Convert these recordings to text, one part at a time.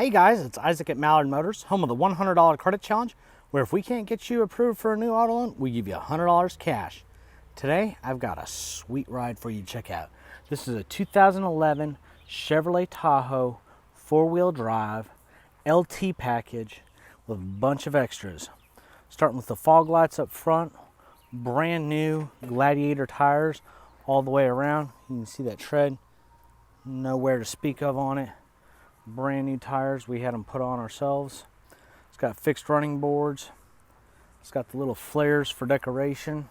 Hey guys, it's Isaac at Mallard Motors, home of the $100 credit challenge, where if we can't get you approved for a new auto loan, we give you $100 cash. Today, I've got a sweet ride for you to check out. This is a 2011 Chevrolet Tahoe 4-wheel drive LT package with a bunch of extras. Starting with the fog lights up front, brand new Gladiator tires all the way around. You can see that tread, nowhere to speak of on it. Brand new tires, we had them put on ourselves. It's got fixed running boards. It's got the little flares for decoration.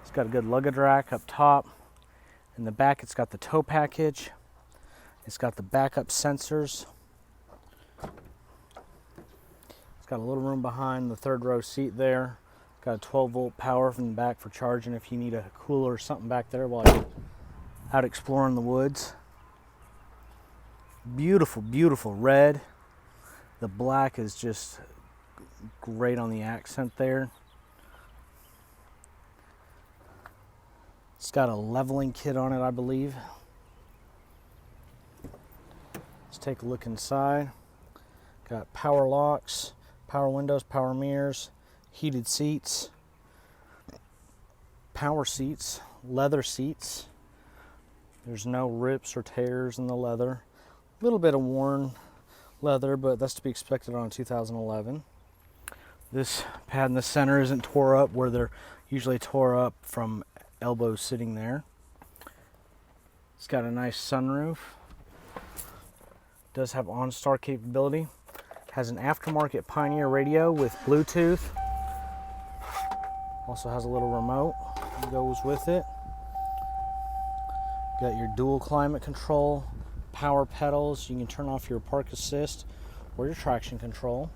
It's got a good luggage rack up top. In the back, it's got the tow package. It's got the backup sensors. It's got a little room behind the third row seat there. It's got a 12-volt power from the back for charging if you need a cooler or something back there while you're out exploring the woods. Beautiful, beautiful red. The black is just great on the accent there. It's got a leveling kit on it, I believe. Let's take a look inside. Got power locks, power windows, power mirrors, heated seats, power seats, leather seats. There's no rips or tears in the leather. A little bit of worn leather, but that's to be expected on a 2011. This pad in the center isn't tore up where they're usually tore up from elbows sitting there. It's got a nice sunroof. Does have OnStar capability. Has an aftermarket Pioneer radio with Bluetooth. Also has a little remote that goes with it. Got your dual climate control, power pedals. You can turn off your park assist or your traction control.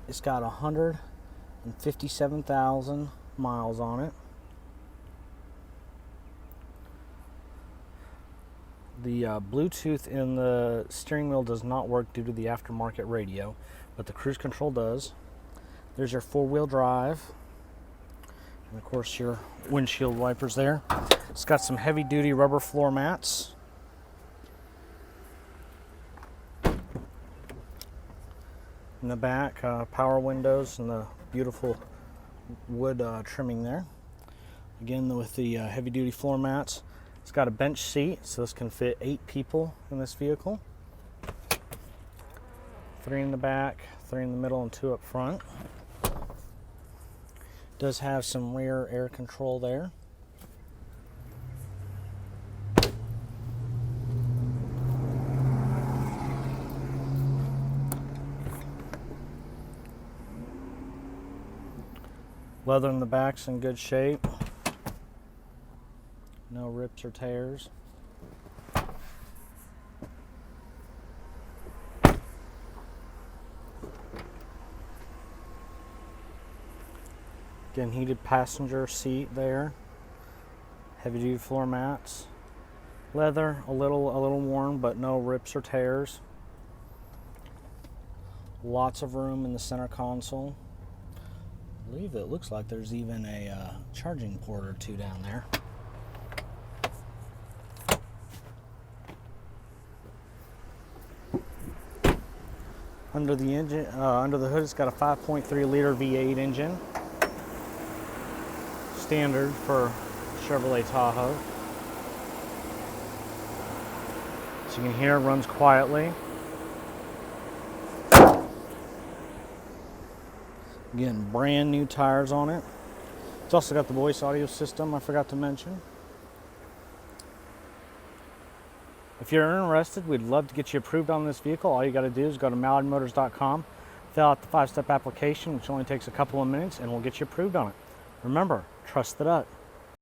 It's got 157,000 miles on it. The Bluetooth in the steering wheel does not work due to the aftermarket radio, but the cruise control does. There's your 4-wheel drive. And of course your windshield wipers there. It's got some heavy duty rubber floor mats. In the back, power windows and the beautiful wood trimming there. Again, with the heavy duty floor mats. It's got a bench seat, so this can fit 8 people in this vehicle. 3 in the back, 3 in the middle, and 2 up front. Does have some rear air control there. Leather in the back's in good shape. No rips or tears. Again, heated passenger seat there. Heavy duty floor mats. Leather, a little worn, but no rips or tears. Lots of room in the center console. I believe it looks like there's even a charging port or 2 down there. Under the engine, under the hood, it's got a 5.3 liter V8 engine. Standard for Chevrolet Tahoe. So you can hear it runs quietly. Again, brand new tires on it. It's also got the voice audio system I forgot to mention. If you're interested, we'd love to get you approved on this vehicle. All you got to do is go to mallardmotors.com, fill out the 5-step application, which only takes a couple of minutes, and we'll get you approved on it. Remember, trust the duck.